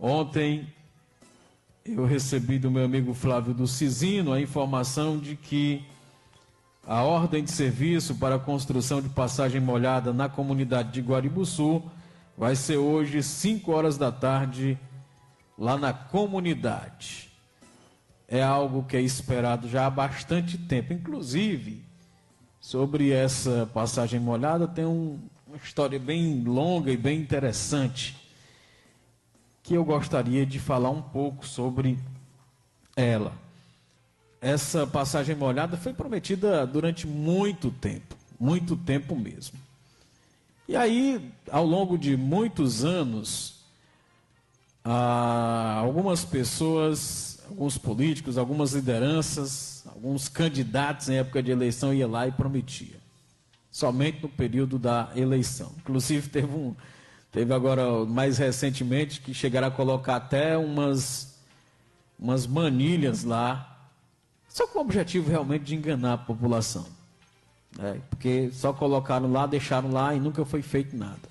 Ontem eu recebi do meu amigo Flávio do Cisino a informação de que a ordem de serviço para a construção de passagem molhada na comunidade de Guaribuçu vai ser hoje 5 horas da tarde lá na comunidade. É algo que é esperado já há bastante tempo. Inclusive, sobre essa passagem molhada tem uma história bem longa e bem interessante que eu gostaria de falar um pouco sobre ela. Essa passagem molhada foi prometida durante muito tempo mesmo. E aí, ao longo de muitos anos, algumas pessoas, alguns políticos, algumas lideranças, alguns candidatos em época de eleição iam lá e prometiam. Somente no período da eleição. Inclusive teve agora, mais recentemente, que chegaram a colocar até umas manilhas lá, só com o objetivo realmente de enganar a população. Porque só colocaram lá, deixaram lá e nunca foi feito nada.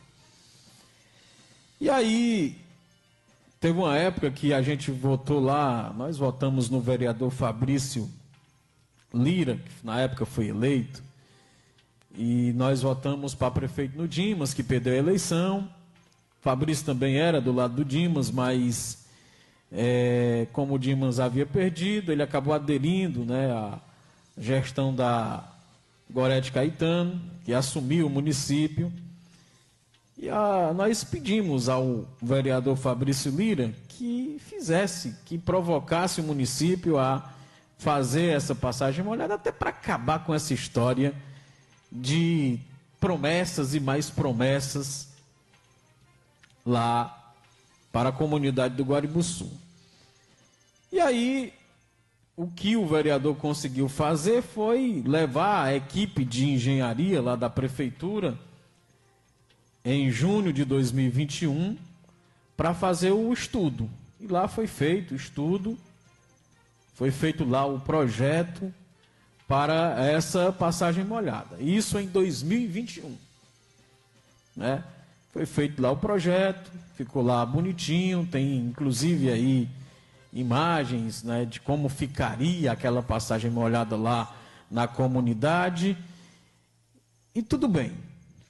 E aí, teve uma época que a gente votou lá, nós votamos no vereador Fabrício Lira, que na época foi eleito, e nós votamos para prefeito no Dimas, que perdeu a eleição. Fabrício também era do lado do Dimas, mas como o Dimas havia perdido, ele acabou aderindo, à gestão da Gorete Caetano, que assumiu o município. E nós pedimos ao vereador Fabrício Lira que que provocasse o município a fazer essa passagem molhada, até para acabar com essa história de promessas e mais promessas lá para a comunidade do Guaribuçu. E aí, o que o vereador conseguiu fazer foi levar a equipe de engenharia lá da prefeitura em junho de 2021 para fazer o estudo. E lá foi feito o estudo, foi feito lá o projeto para essa passagem molhada. Isso em 2021. Foi feito lá o projeto, ficou lá bonitinho, tem inclusive aí imagens, de como ficaria aquela passagem molhada lá na comunidade. E tudo bem.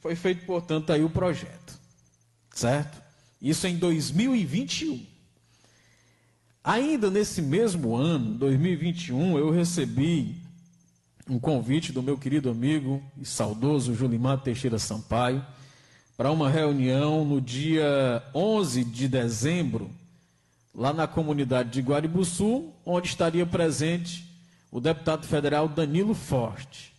Foi feito, portanto, aí o projeto. Certo? Isso em 2021. Ainda nesse mesmo ano, 2021, eu recebi um convite do meu querido amigo e saudoso Julimar Teixeira Sampaio para uma reunião no dia 11 de dezembro, lá na comunidade de Guaribuçu, onde estaria presente o deputado federal Danilo Forte.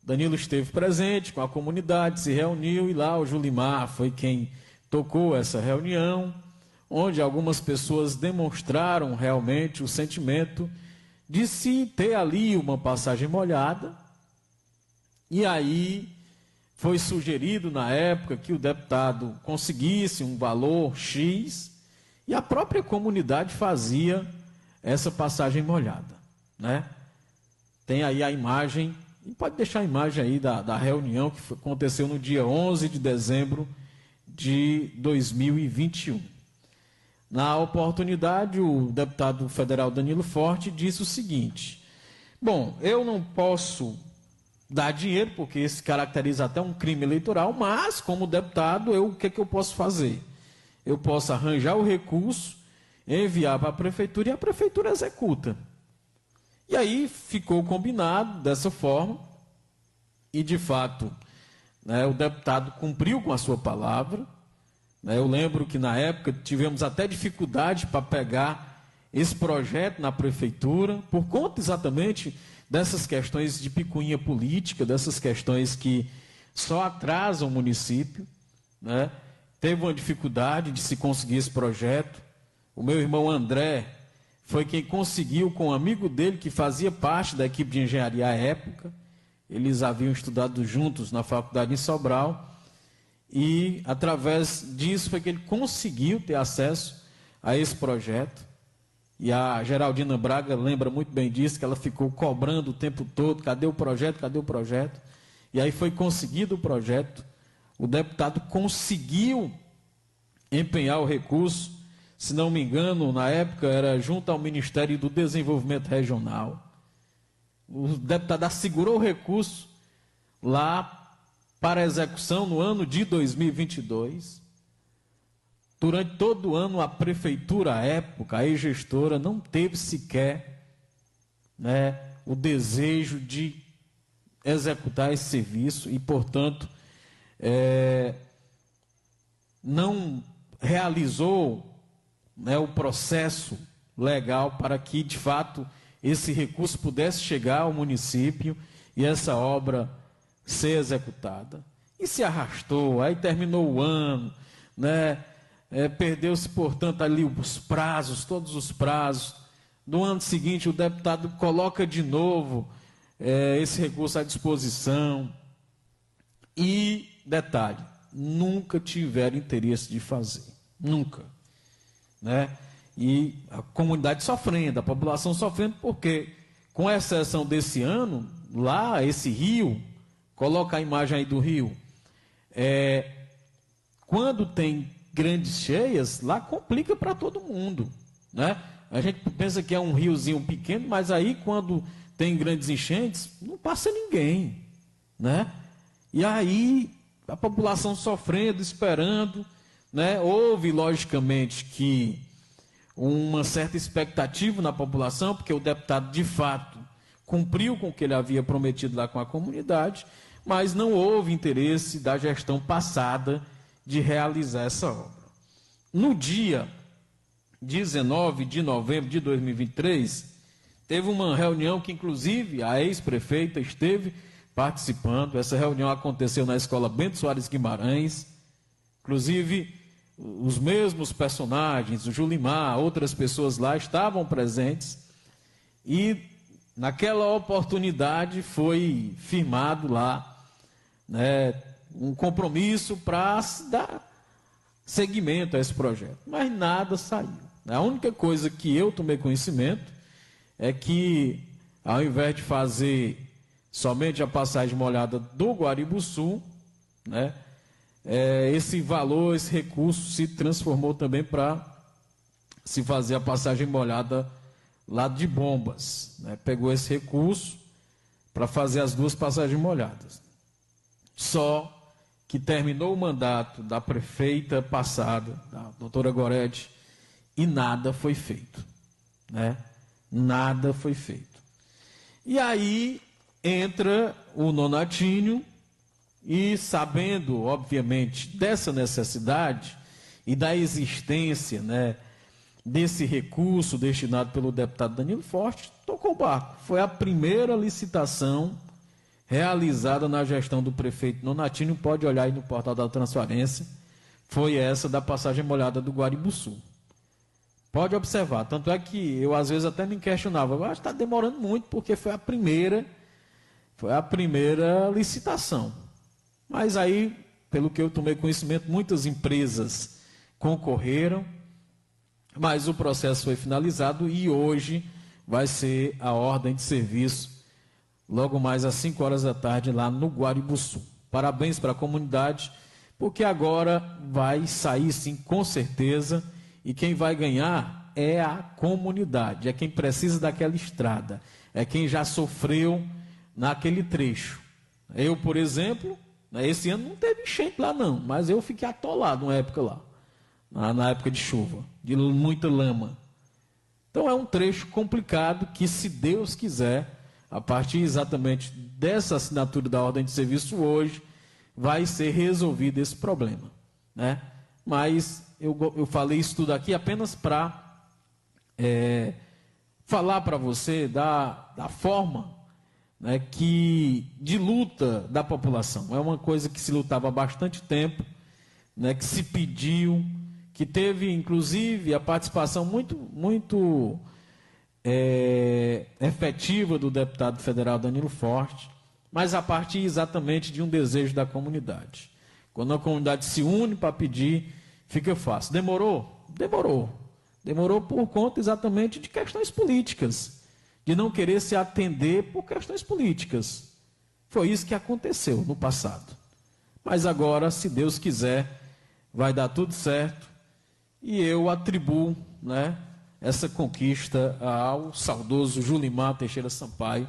Danilo esteve presente com a comunidade, se reuniu e lá o Julimar foi quem tocou essa reunião, onde algumas pessoas demonstraram realmente o sentimento de se ter ali uma passagem molhada. E aí foi sugerido na época que o deputado conseguisse um valor X e a própria comunidade fazia essa passagem molhada, Tem aí a imagem, e pode deixar a imagem aí da reunião que aconteceu no dia 11 de dezembro de 2021. Na oportunidade, o deputado federal Danilo Forte disse o seguinte: bom, eu não posso dar dinheiro, porque isso caracteriza até um crime eleitoral, mas, como deputado, o que eu posso fazer? Eu posso arranjar o recurso, enviar para a prefeitura e a prefeitura executa. E aí ficou combinado dessa forma, e de fato, o deputado cumpriu com a sua palavra. Eu lembro que na época tivemos até dificuldade para pegar esse projeto na prefeitura, por conta exatamente dessas questões de picuinha política, dessas questões que só atrasam o município. Teve uma dificuldade de se conseguir esse projeto. O meu irmão André foi quem conseguiu, com um amigo dele que fazia parte da equipe de engenharia à época. Eles haviam estudado juntos na faculdade em Sobral. E, através disso, foi que ele conseguiu ter acesso a esse projeto. E a Geraldina Braga lembra muito bem disso, que ela ficou cobrando o tempo todo: cadê o projeto, cadê o projeto? E aí foi conseguido o projeto. O deputado conseguiu empenhar o recurso se não me engano, na época era junto ao Ministério do Desenvolvimento Regional. O deputado assegurou o recurso lá para execução no ano de 2022. Durante todo o ano, a prefeitura, à época, a ex-gestora, não teve sequer, né, o desejo de executar esse serviço e, portanto, não realizou, né, o processo legal para que, de fato, esse recurso pudesse chegar ao município e essa obra ser executada. E se arrastou, aí terminou o ano, né? Perdeu-se, portanto, ali os prazos, todos os prazos. No ano seguinte, o deputado coloca de novo esse recurso à disposição. E, detalhe, nunca tiveram interesse de fazer. Nunca. Né? E a comunidade sofrendo, a população sofrendo, porque, com exceção desse ano, lá, esse rio, coloca a imagem aí do rio, quando tem grandes cheias, lá complica para todo mundo, né? A gente pensa que é um riozinho pequeno, mas aí quando tem grandes enchentes, não passa ninguém, né? E aí a população sofrendo, esperando, né? Houve, logicamente, que uma certa expectativa na população, porque o deputado, de fato, cumpriu com o que ele havia prometido lá com a comunidade, mas não houve interesse da gestão passada de realizar essa obra. No dia 19 de novembro de 2023, teve uma reunião que, inclusive, a ex-prefeita esteve participando. Essa reunião aconteceu na Escola Bento Soares Guimarães. Inclusive, os mesmos personagens, o Julimar, outras pessoas lá estavam presentes. E, naquela oportunidade, foi firmado lá, né, um compromisso para dar seguimento a esse projeto, mas nada saiu. A única coisa que eu tomei conhecimento é que, ao invés de fazer somente a passagem molhada do Guaribuçu, né, esse valor, esse recurso se transformou também para se fazer a passagem molhada lá de Bombas, né? Pegou esse recurso para fazer as duas passagens molhadas. Só que terminou o mandato da prefeita passada, da doutora Gorete, e nada foi feito, né? Nada foi feito. E aí entra o Nonatinho e, sabendo, obviamente, dessa necessidade e da existência, né, desse recurso destinado pelo deputado Danilo Forte, tocou o barco. Foi a primeira licitação realizada na gestão do prefeito Nonatinho, pode olhar aí no portal da Transparência, foi essa da passagem molhada do Guaribuçu. Pode observar, tanto é que eu às vezes até me questionava, eu acho que está demorando muito, porque foi a primeira licitação. Mas aí, pelo que eu tomei conhecimento, muitas empresas concorreram, mas o processo foi finalizado e hoje vai ser a ordem de serviço logo mais às 5 horas da tarde, lá no Guaribuçu. Parabéns para a comunidade, porque agora vai sair, sim, com certeza, e quem vai ganhar é a comunidade, é quem precisa daquela estrada, é quem já sofreu naquele trecho. Eu, por exemplo, esse ano não teve enchente lá não, mas eu fiquei atolado uma época lá, na época de chuva, de muita lama. Então é um trecho complicado que, se Deus quiser, a partir exatamente dessa assinatura da ordem de serviço hoje, vai ser resolvido esse problema, né? Mas eu falei isso tudo aqui apenas para falar para você da forma, né, de luta da população. É uma coisa que se lutava há bastante tempo, né, que se pediu, que teve, inclusive, a participação muito efetiva do deputado federal Danilo Forte, mas a partir exatamente de um desejo da comunidade. Quando a comunidade se une para pedir, fica fácil. Demorou? Demorou. Demorou por conta exatamente de questões políticas, de não querer se atender por questões políticas. Foi isso que aconteceu no passado. Mas agora, se Deus quiser, vai dar tudo certo e eu atribuo, né, essa conquista ao saudoso Julimar Teixeira Sampaio,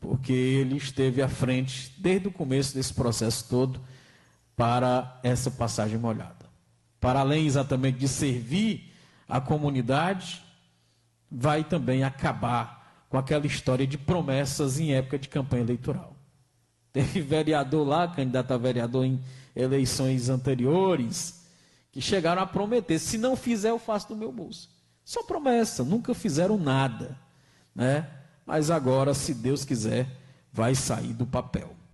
porque ele esteve à frente, desde o começo desse processo todo, para essa passagem molhada. Para além exatamente de servir a comunidade, vai também acabar com aquela história de promessas em época de campanha eleitoral. Teve vereador lá, candidato a vereador em eleições anteriores, que chegaram a prometer: se não fizer, eu faço do meu bolso. Só promessa, nunca fizeram nada, né? Mas agora, se Deus quiser, vai sair do papel.